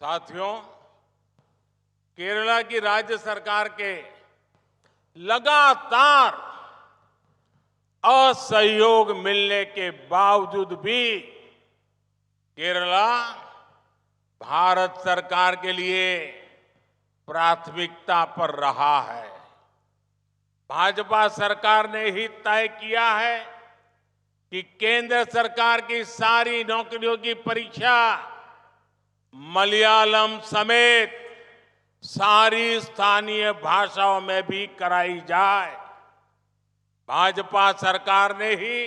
साथियों, केरला की राज्य सरकार के लगातार असहयोग मिलने के बावजूद भी केरला भारत सरकार के लिए प्राथमिकता पर रहा है। भाजपा सरकार ने ही तय किया है कि केंद्र सरकार की सारी नौकरियों की परीक्षा मलयालम समेत सारी स्थानीय भाषाओं में भी कराई जाए। भाजपा सरकार ने ही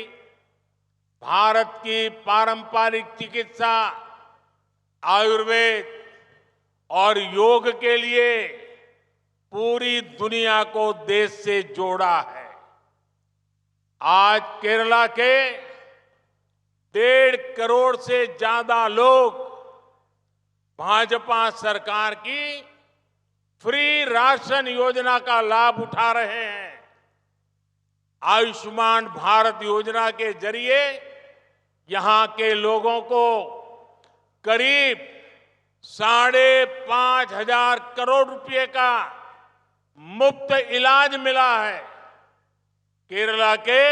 भारत की पारंपरिक चिकित्सा, आयुर्वेद और योग के लिए पूरी दुनिया को देश से जोड़ा है। आज केरला के 1.5 करोड़ से ज्यादा लोग भाजपा सरकार की फ्री राशन योजना का लाभ उठा रहे हैं। आयुष्मान भारत योजना के जरिए यहां के लोगों को करीब 5,500 करोड़ रुपए का मुफ्त इलाज मिला है। केरला के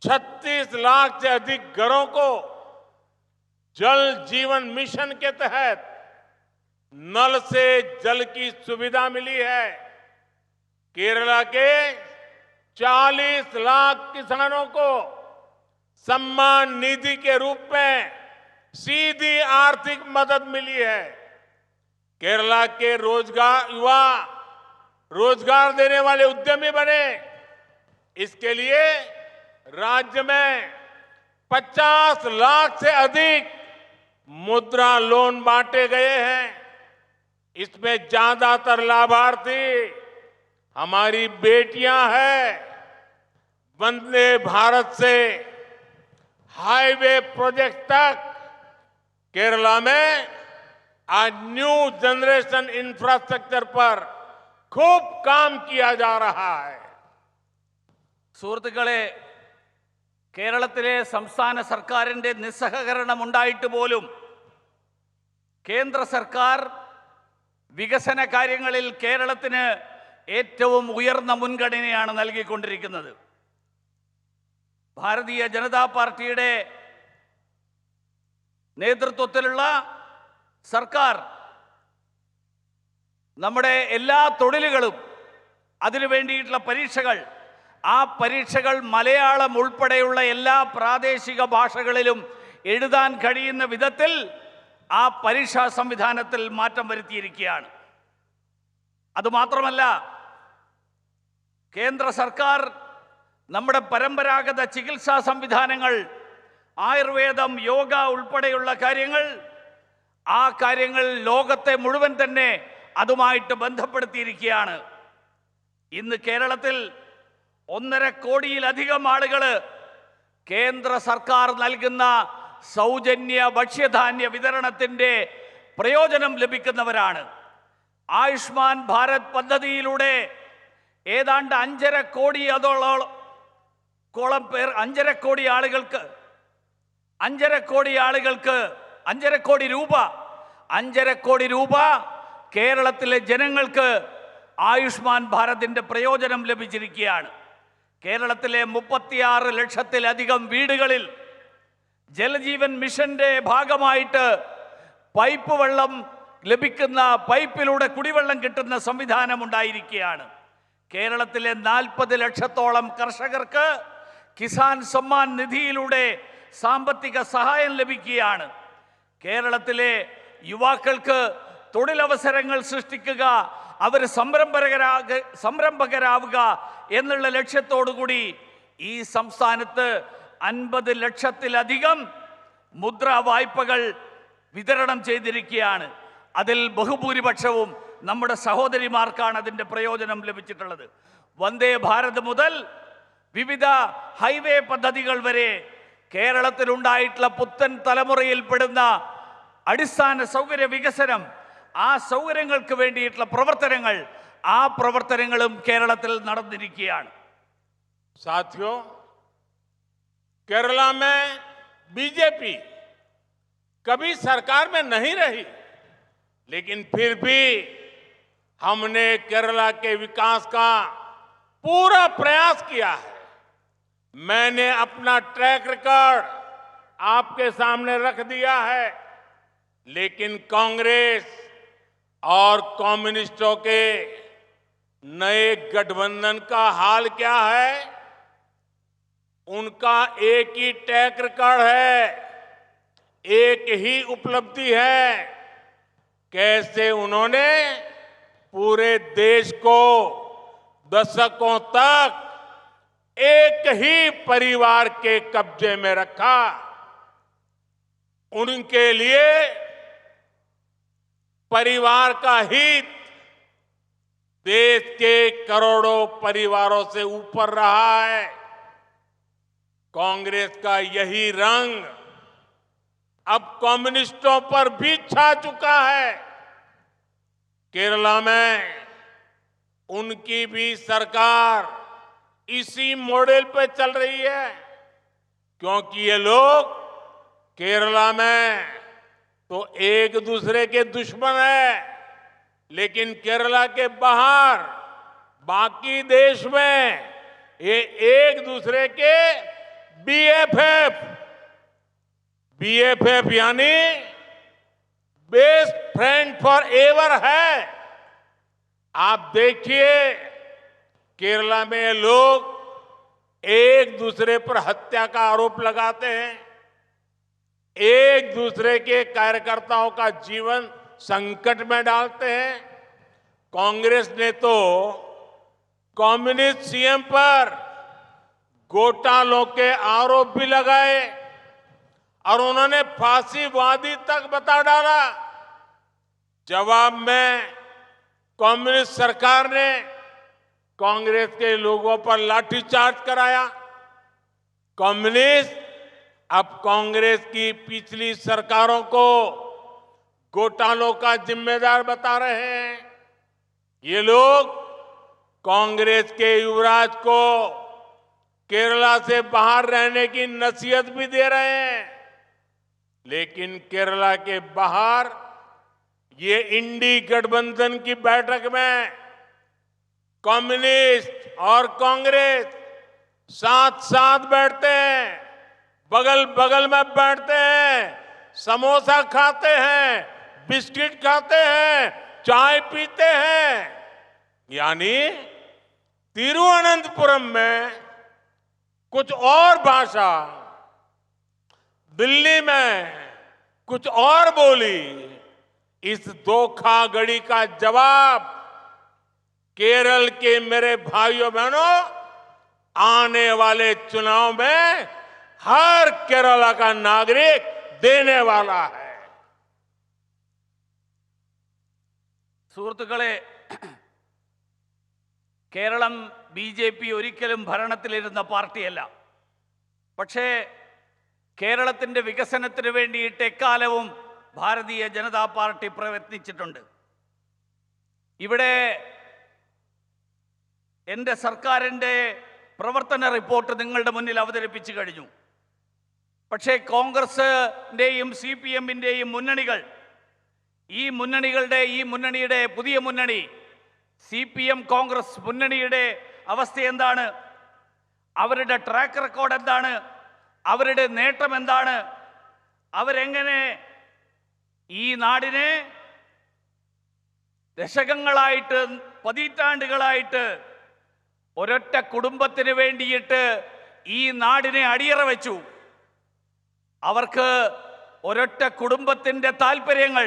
36 लाख से अधिक घरों को जल जीवन मिशन के तहत नल से जल की सुविधा मिली है। केरला के 40 लाख किसानों को सम्मान निधि के रूप में सीधी आर्थिक मदद मिली है। केरला के युवा रोजगार देने वाले उद्यमी बने। इसके लिए राज्य में 50 लाख से अधिक मुद्रा लोन बांटे गए हैं। इसमें ज्यादातर लाभार्थी हमारी बेटियां हैं। वंदे भारत से हाईवे प्रोजेक्ट तक केरला में आज न्यू जनरेशन इंफ्रास्ट्रक्चर पर खूब काम किया जा रहा है। സുഹൃത്തുക്കളെ, കേരളത്തിലെ സംസ്ഥാന സർക്കാരിൻ്റെ നിസ്സഹകരണം ഉണ്ടായിട്ട് പോലും കേന്ദ്ര സർക്കാർ വികസന കാര്യങ്ങളിൽ കേരളത്തിന് ഏറ്റവും ഉയർന്ന മുൻഗണനയാണ് നൽകിക്കൊണ്ടിരിക്കുന്നത്. ഭാരതീയ ജനതാ പാർട്ടിയുടെ നേതൃത്വത്തിലുള്ള സർക്കാർ നമ്മുടെ എല്ലാ തൊഴിലുകളും, അതിനു വേണ്ടിയിട്ടുള്ള പരീക്ഷകൾ, ആ പരീക്ഷകൾ മലയാളം ഉൾപ്പെടെയുള്ള എല്ലാ പ്രാദേശിക ഭാഷകളിലും എഴുതാൻ കഴിയുന്ന വിധത്തിൽ ആ പരീക്ഷാ സംവിധാനത്തിൽ മാറ്റം വരുത്തിയിരിക്കുകയാണ്. അതുമാത്രമല്ല, കേന്ദ്ര സർക്കാർ നമ്മുടെ പരമ്പരാഗത ചികിത്സാ സംവിധാനങ്ങൾ, ആയുർവേദം, യോഗ ഉൾപ്പെടെയുള്ള കാര്യങ്ങൾ, ആ കാര്യങ്ങൾ ലോകത്തെ മുഴുവൻ തന്നെ അതുമായിട്ട് ബന്ധപ്പെടുത്തിയിരിക്കുകയാണ്. ഇന്ന് കേരളത്തിൽ 1.5 കോടിയിലധികം ആളുകൾ കേന്ദ്ര സർക്കാർ നൽകുന്ന സൗജന്യ ഭക്ഷ്യധാന്യ വിതരണത്തിൻ്റെ പ്രയോജനം ലഭിക്കുന്നവരാണ്. ആയുഷ്മാൻ ഭാരത് പദ്ധതിയിലൂടെ ഏതാണ്ട് 5.5 കോടി ആളുകൾക്ക് 5.5 കോടി രൂപ കേരളത്തിലെ ജനങ്ങൾക്ക് ആയുഷ്മാൻ ഭാരതിൻ്റെ പ്രയോജനം ലഭിച്ചിരിക്കുകയാണ്. കേരളത്തിലെ 36 ലക്ഷത്തിലധികം വീടുകളിൽ ജലജീവൻ മിഷന്റെ ഭാഗമായിട്ട് പൈപ്പ് വെള്ളം ലഭിക്കുന്ന, പൈപ്പിലൂടെ കുടിവെള്ളം കിട്ടുന്ന സംവിധാനം ഉണ്ടായിരിക്കുകയാണ്. കേരളത്തിലെ 40 ലക്ഷത്തോളം കർഷകർക്ക് കിസാൻ സമ്മാൻ നിധിയിലൂടെ സാമ്പത്തിക സഹായം ലഭിക്കുകയാണ്. കേരളത്തിലെ യുവാക്കൾക്ക് തൊഴിലവസരങ്ങൾ സൃഷ്ടിക്കുക, അവർ സംരംഭകരാവുക എന്നുള്ള ലക്ഷ്യത്തോടുകൂടി ഈ സംസ്ഥാനത്ത് 50 ലക്ഷത്തിലധികം മുദ്രാ വായ്പകൾ വിതരണം ചെയ്തിരിക്കുകയാണ്. അതിൽ ബഹുഭൂരിപക്ഷവും നമ്മുടെ സഹോദരിമാർക്കാണ് അതിൻ്റെ പ്രയോജനം ലഭിച്ചിട്ടുള്ളത്. വന്ദേ ഭാരത് മുതൽ വിവിധ ഹൈവേ പദ്ധതികൾ വരെ കേരളത്തിലുണ്ടായിട്ടുള്ള പുത്തൻ തലമുറയിൽപ്പെടുന്ന അടിസ്ഥാന സൗകര്യ വികസനം, ആ സൗകര്യങ്ങൾക്ക് വേണ്ടിയിട്ടുള്ള പ്രവർത്തനങ്ങൾ, ആ പ്രവർത്തനങ്ങളും കേരളത്തിൽ നടന്നിരിക്കുകയാണ്. साथियों, केरला में बीजेपी कभी सरकार में नहीं रही, लेकिन फिर भी हमने केरला के विकास का पूरा प्रयास किया है। मैंने अपना ट्रैक रिकॉर्ड आपके सामने रख दिया है, लेकिन कांग्रेस और कम्युनिस्टों के नए गठबंधन का हाल क्या है? उनका एक ही ट्रैक रिकॉर्ड है, एक ही उपलब्धि है। कैसे उन्होंने पूरे देश को दशकों तक एक ही परिवार के कब्जे में रखा। उनके लिए परिवार का हित देश के करोड़ों परिवारों से ऊपर रहा है। कांग्रेस का यही रंग अब कम्युनिस्टों पर भी छा चुका है। केरला में उनकी भी सरकार इसी मॉडल पे चल रही है, क्योंकि ये लोग केरला में तो एक दूसरे के दुश्मन है, लेकिन केरला के बाहर बाकी देश में ये एक दूसरे के बीएफएफ यानी बेस्ट फ्रेंड फॉर एवर है। आप देखिए केरला में ये लोग एक दूसरे पर हत्या का आरोप लगाते हैं, एक दूसरे के कार्यकर्ताओं का जीवन संकट में डालते हैं। कांग्रेस ने तो कम्युनिस्ट सीएम पर घोटालों के आरोप भी लगाए और उन्होंने फांसीवादी तक बता डाला। जवाब में कम्युनिस्ट सरकार ने कांग्रेस के लोगों पर लाठीचार्ज कराया। कम्युनिस्ट अब कांग्रेस की पिछली सरकारों को घोटालों का जिम्मेदार बता रहे हैं। ये लोग कांग्रेस के युवराज को केरला से बाहर रहने की नसीहत भी दे रहे हैं, लेकिन केरला के बाहर ये इंडी गठबंधन की बैठक में कम्युनिस्ट और कांग्रेस साथ साथ बैठते हैं, बगल बगल में बैठते हैं, समोसा खाते हैं, बिस्किट खाते हैं, चाय पीते हैं। यानी तिरुवनंतपुरम में कुछ और भाषा, दिल्ली में कुछ और बोली। इस धोखाधड़ी का जवाब केरल के मेरे भाइयों बहनों आने वाले चुनाव में हर केरला का नागरिक देने वाला है। സുഹൃത്തുക്കളെ, കേരളം ബി.ജെ.പി. ഒരിക്കലും ഭരണത്തിലിരുന്ന പാർട്ടിയല്ല. പക്ഷേ കേരളത്തിന്റെ വികസനത്തിന് വേണ്ടിയിട്ട് എക്കാലവും ഭാരതീയ ജനതാ പാർട്ടി പ്രയത്നിച്ചിട്ടുണ്ട്. ഇവിടെ എൻ്റെ സർക്കാരിൻ്റെ പ്രവർത്തന റിപ്പോർട്ട് നിങ്ങളുടെ മുന്നിൽ അവതരിപ്പിച്ചു കഴിഞ്ഞു. പക്ഷേ കോൺഗ്രസിൻ്റെയും CPM-ൻ്റെയും മുന്നണികൾ, ഈ മുന്നണിയുടെ പുതിയ മുന്നണി CPM കോൺഗ്രസ് മുന്നണിയുടെ അവസ്ഥ എന്താണ്? അവരുടെ ട്രാക്ക് റെക്കോർഡ് എന്താണ്? അവരുടെ നേട്ടം എന്താണ്? അവരെങ്ങനെ ഈ നാടിനെ ദശകങ്ങളായിട്ട്, പതിറ്റാണ്ടുകളായിട്ട് ഒരൊറ്റ കുടുംബത്തിന് വേണ്ടിയിട്ട് ഈ നാടിനെ അടിയറ വെച്ചു. അവർക്ക് ഒരൊറ്റ കുടുംബത്തിൻ്റെ താല്പര്യങ്ങൾ,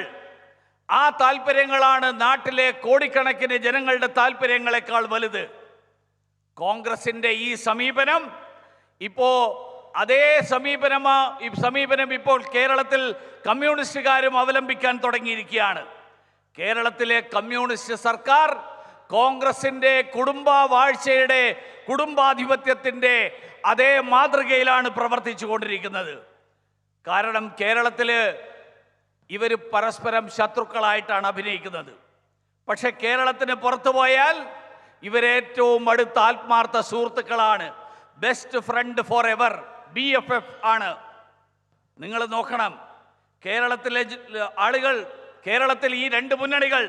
ആ താല്പര്യങ്ങളാണ് നാട്ടിലെ കോടിക്കണക്കിന് ജനങ്ങളുടെ താല്പര്യങ്ങളെക്കാൾ വലുത്. കോൺഗ്രസിൻ്റെ ഈ സമീപനം അതേ സമീപനം ഇപ്പോൾ കേരളത്തിൽ കമ്മ്യൂണിസ്റ്റുകാരും അവലംബിക്കാൻ തുടങ്ങിയിരിക്കുകയാണ്. കേരളത്തിലെ കമ്മ്യൂണിസ്റ്റ് സർക്കാർ കോൺഗ്രസിൻ്റെ കുടുംബവാഴ്ചയുടെ, കുടുംബാധിപത്യത്തിൻ്റെ അതേ മാതൃകയിലാണ് പ്രവർത്തിച്ചു കൊണ്ടിരിക്കുന്നത്. കാരണം കേരളത്തിൽ ഇവർ പരസ്പരം ശത്രുക്കളായിട്ടാണ് അഭിനയിക്കുന്നത്. പക്ഷെ കേരളത്തിന് പുറത്തു പോയാൽ ഇവരേറ്റവും അടുത്ത ആത്മാർത്ഥ സുഹൃത്തുക്കളാണ്. Best friend for ever, BFF ആണ്. നിങ്ങൾ നോക്കണം, കേരളത്തിലെ ആളുകൾ കേരളത്തിൽ ഈ രണ്ട് മുന്നണികൾ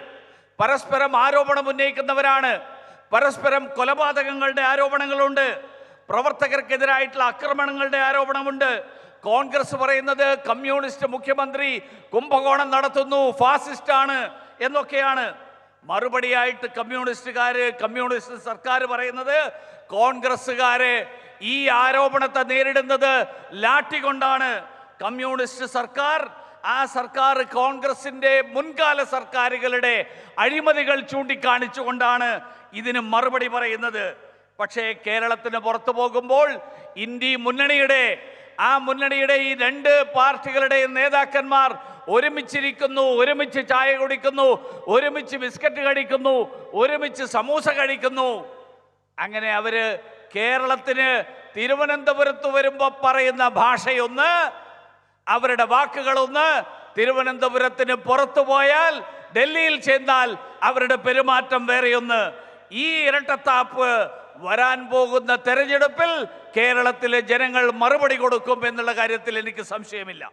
പരസ്പരം ആരോപണം ഉന്നയിക്കുന്നവരാണ്. പരസ്പരം കൊലപാതകങ്ങളുടെ ആരോപണങ്ങളുണ്ട്, പ്രവർത്തകർക്കെതിരായിട്ടുള്ള ആക്രമണങ്ങളുടെ ആരോപണമുണ്ട്. കോൺഗ്രസ് പറയുന്നത് കമ്മ്യൂണിസ്റ്റ് മുഖ്യമന്ത്രി കുംഭകോണം നടത്തുന്നു, ഫാസിസ്റ്റാണ് എന്നൊക്കെയാണ്. മറുപടിയായിട്ട് കമ്മ്യൂണിസ്റ്റ് സർക്കാർ പറയുന്നത് കോൺഗ്രസ്സുകാരെ ഈ ആരോപണത്തെ നേരിടുന്നത് ലാഠി കൊണ്ടാണ്. കമ്മ്യൂണിസ്റ്റ് സർക്കാർ, ആ സർക്കാർ കോൺഗ്രസിന്റെ മുൻകാല സർക്കാരുകളുടെ അഴിമതികൾ ചൂണ്ടിക്കാണിച്ചുകൊണ്ടാണ് ഇതിന് മറുപടി പറയുന്നത്. പക്ഷേ കേരളത്തിന് പുറത്തു പോകുമ്പോൾ ഇന്ത്യ മുന്നണിയുടെ ഈ രണ്ട് പാർട്ടികളുടെ നേതാക്കന്മാർ ഒരുമിച്ചിരിക്കുന്നു, ഒരുമിച്ച് ചായ കുടിക്കുന്നു, ഒരുമിച്ച് ബിസ്ക്കറ്റ് കഴിക്കുന്നു, ഒരുമിച്ച് സമൂസ കഴിക്കുന്നു. അങ്ങനെ അവര് കേരളത്തിന് തിരുവനന്തപുരത്ത് വരുമ്പോൾ പറയുന്ന ഭാഷയൊന്ന്, അവരുടെ വാക്കുകളൊന്ന്, തിരുവനന്തപുരത്തിന് പുറത്തു പോയാൽ, ഡൽഹിയിൽ ചെന്നാൽ അവരുടെ പെരുമാറ്റം വേറെയൊന്ന്. ഈ ഇരട്ടത്താപ്പ് വരാൻ പോകുന്ന തെരഞ്ഞെടുപ്പിൽ കേരളത്തിലെ ജനങ്ങൾ മറുപടി കൊടുക്കും എന്നുള്ള കാര്യത്തിൽ എനിക്ക് സംശയമില്ല.